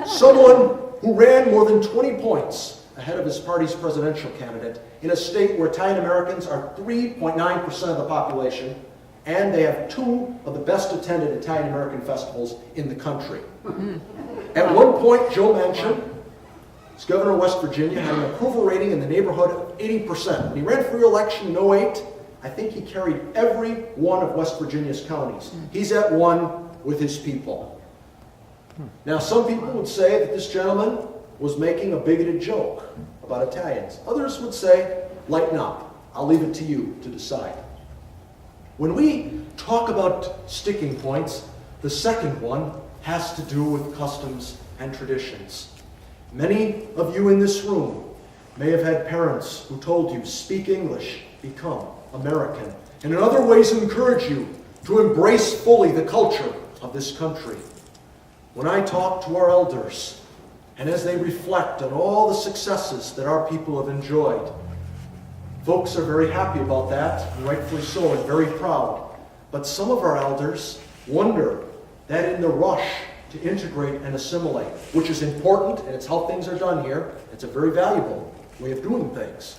Someone who ran more than 20 points ahead of his party's presidential candidate in a state where Italian Americans are 3.9% of the population, and they have two of the best attended Italian American festivals in the country. At one point, Joe Manchin, as governor of West Virginia, had an approval rating in the neighborhood of 80%. When he ran for re-election in 2008, I think he carried every one of West Virginia's counties. He's at one with his people. Now, some people would say that this gentleman was making a bigoted joke about Italians. Others would say, lighten up. I'll leave it to you to decide. When we talk about sticking points, the second one has to do with customs and traditions. Many of you in this room may have had parents who told you, speak English, become American, and in other ways encourage you to embrace fully the culture of this country. When I talk to our elders, and as they reflect on all the successes that our people have enjoyed, folks are very happy about that, and rightfully so, and very proud. But some of our elders wonder that in the rush to integrate and assimilate, which is important, and it's how things are done here, it's a very valuable way of doing things.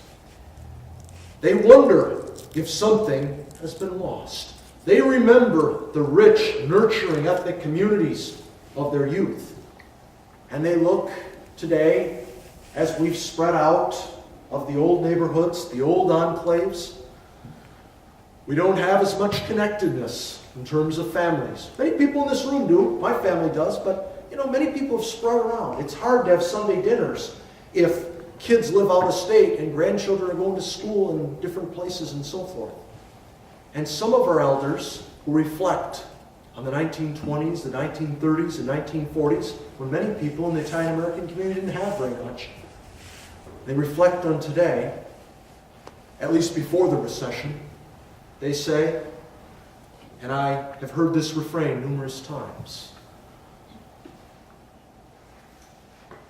They wonder if something has been lost. They remember the rich, nurturing ethnic communities of their youth. And they look today, as we've spread out of the old neighborhoods, the old enclaves, we don't have as much connectedness in terms of families. Many people in this room do. My family does, but many people have spread around. It's hard to have Sunday dinners if kids live out of state and grandchildren are going to school in different places and so forth. And some of our elders who reflect on the 1920s, the 1930s, and 1940s, when many people in the Italian American community didn't have very much. They reflect on today, at least before the recession. They say, and I have heard this refrain numerous times,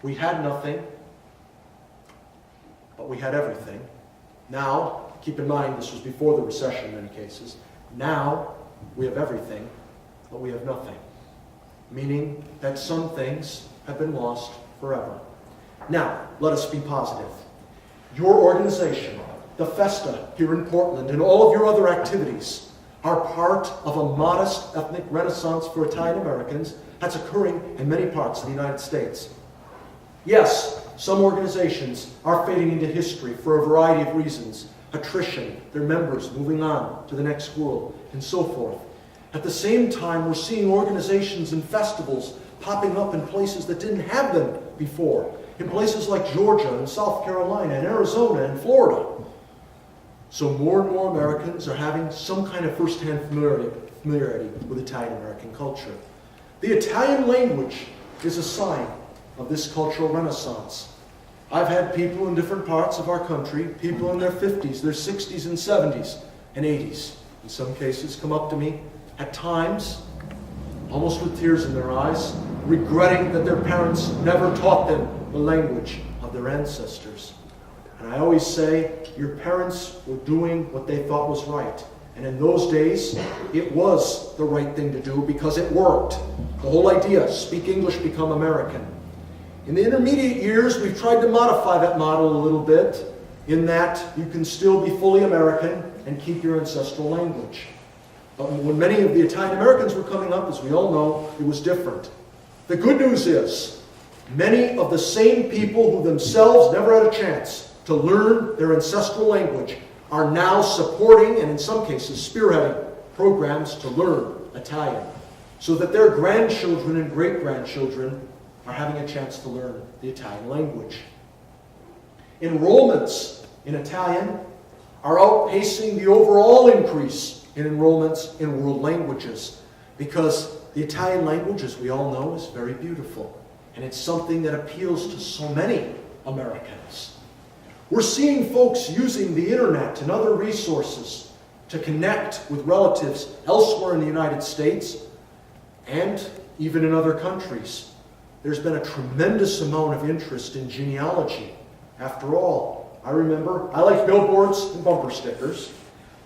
we had nothing, but we had everything. Now, keep in mind this was before the recession in many cases, now we have everything, but we have nothing. Meaning that some things have been lost forever. Now, let us be positive. Your organization, the Festa here in Portland, and all of your other activities are part of a modest ethnic renaissance for Italian Americans that's occurring in many parts of the United States. Yes, some organizations are fading into history for a variety of reasons. Attrition, their members moving on to the next world, and so forth. At the same time, we're seeing organizations and festivals popping up in places that didn't have them before. In places like Georgia and South Carolina and Arizona and Florida. So more and more Americans are having some kind of first-hand familiarity with Italian American culture. The Italian language is a sign of this cultural renaissance. I've had people in different parts of our country, people in their 50s, their 60s and 70s and 80s, in some cases, come up to me at times, almost with tears in their eyes, regretting that their parents never taught them the language of their ancestors. And I always say, your parents were doing what they thought was right. And in those days, it was the right thing to do because it worked. The whole idea, speak English, become American. In the intermediate years, we've tried to modify that model a little bit in that you can still be fully American and keep your ancestral language. But when many of the Italian Americans were coming up, as we all know, it was different. The good news is, many of the same people who themselves never had a chance to learn their ancestral language are now supporting, and in some cases spearheading, programs to learn Italian, so that their grandchildren and great-grandchildren are having a chance to learn the Italian language. Enrollments in Italian are outpacing the overall increase in enrollments in world languages, because the Italian language, as we all know, is very beautiful, and it's something that appeals to so many Americans. We're seeing folks using the internet and other resources to connect with relatives elsewhere in the United States and even in other countries. There's been a tremendous amount of interest in genealogy. After all, I like billboards and bumper stickers.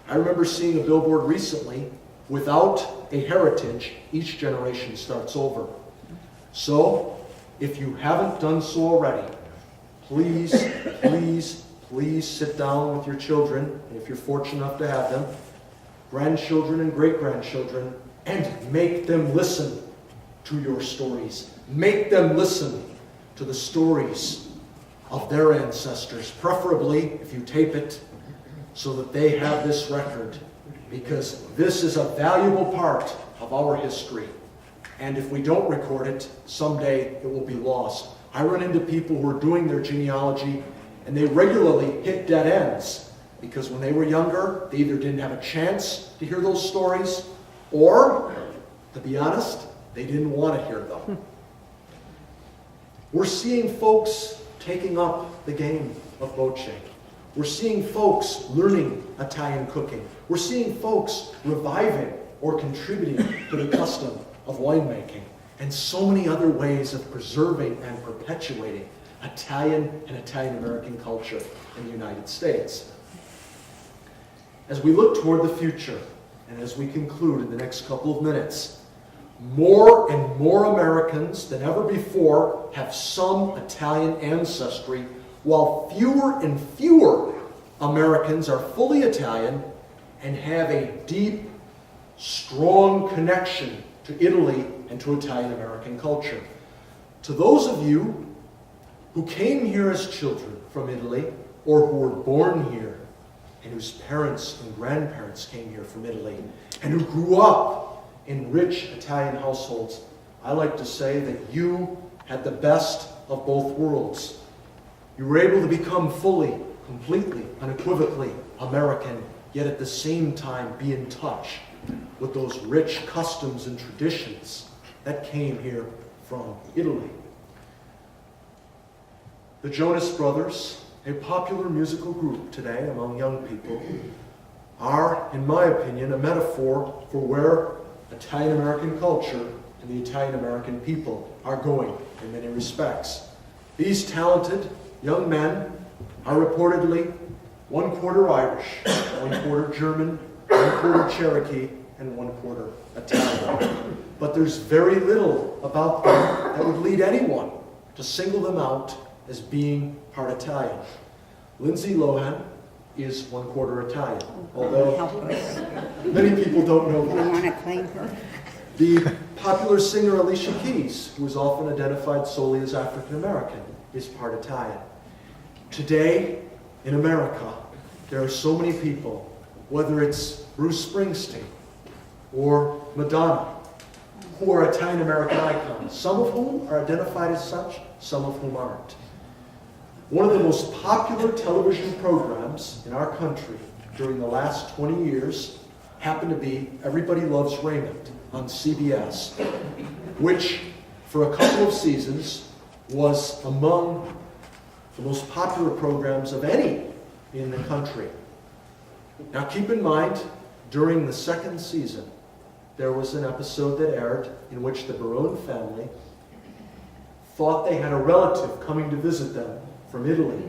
I remember seeing a billboard recently, without a heritage, each generation starts over. So, if you haven't done so already, please, please, please sit down with your children, if you're fortunate enough to have them, grandchildren and great-grandchildren, and make them listen to your stories. Make them listen to the stories of their ancestors, preferably if you tape it, so that they have this record, because this is a valuable part of our history. And if we don't record it, someday it will be lost. I run into people who are doing their genealogy, and they regularly hit dead ends, because when they were younger, they either didn't have a chance to hear those stories, or, to be honest, they didn't want to hear them. We're seeing folks taking up the game of voce. We're seeing folks learning Italian cooking. We're seeing folks reviving or contributing to the custom of winemaking, and so many other ways of preserving and perpetuating Italian and Italian-American culture in the United States. As we look toward the future, and as we conclude in the next couple of minutes, more and more Americans than ever before have some Italian ancestry, while fewer and fewer Americans are fully Italian and have a deep, strong connection to Italy and to Italian-American culture. To those of you who came here as children from Italy, or who were born here, and whose parents and grandparents came here from Italy, and who grew up in rich Italian households, I like to say that you had the best of both worlds. You were able to become fully, completely, unequivocally American, yet at the same time be in touch with those rich customs and traditions that came here from Italy. The Jonas Brothers, a popular musical group today among young people, are, in my opinion, a metaphor for where Italian-American culture and the Italian-American people are going in many respects. These talented young men are reportedly 1/4 Irish, 1/4 German, 1/4 Cherokee, and 1/4 Italian. But there's very little about them that would lead anyone to single them out as being part Italian. Lindsay Lohan is 1/4 Italian, although many people don't know that. I want to claim her. The popular singer Alicia Keys, who is often identified solely as African American, is part Italian. Today, in America, there are so many people, whether it's Bruce Springsteen or Madonna, who are Italian-American icons, some of whom are identified as such, some of whom aren't. One of the most popular television programs in our country during the last 20 years happened to be Everybody Loves Raymond on CBS, which for a couple of seasons was among the most popular programs of any in the country. Now keep in mind, during the second season, there was an episode that aired in which the Barone family thought they had a relative coming to visit them from Italy.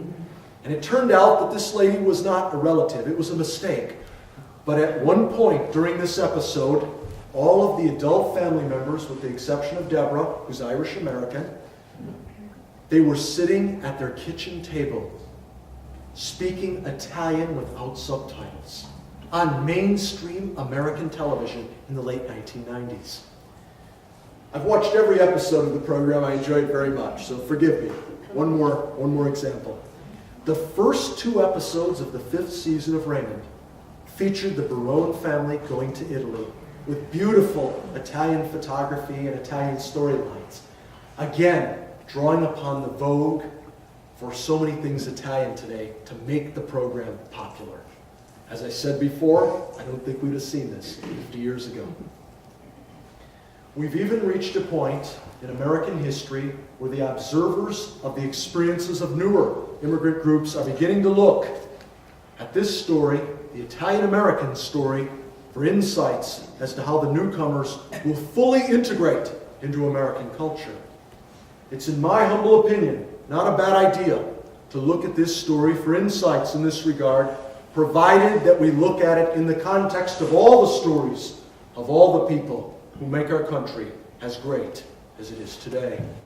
And it turned out that this lady was not a relative, it was a mistake. But at one point during this episode, all of the adult family members, with the exception of Deborah, who's Irish American, they were sitting at their kitchen table, speaking Italian without subtitles, on mainstream American television in the late 1990s. I've watched every episode of the program. I enjoyed it very much, so forgive me. One more example. The first 2 episodes of the 5th season of Raymond featured the Barone family going to Italy with beautiful Italian photography and Italian storylines. Again, drawing upon the vogue for so many things Italian today to make the program popular. As I said before, I don't think we'd have seen this 50 years ago. We've even reached a point in American history where the observers of the experiences of newer immigrant groups are beginning to look at this story, the Italian-American story, for insights as to how the newcomers will fully integrate into American culture. It's, in my humble opinion, not a bad idea to look at this story for insights in this regard, provided that we look at it in the context of all the stories of all the people who make our country as great as it is today.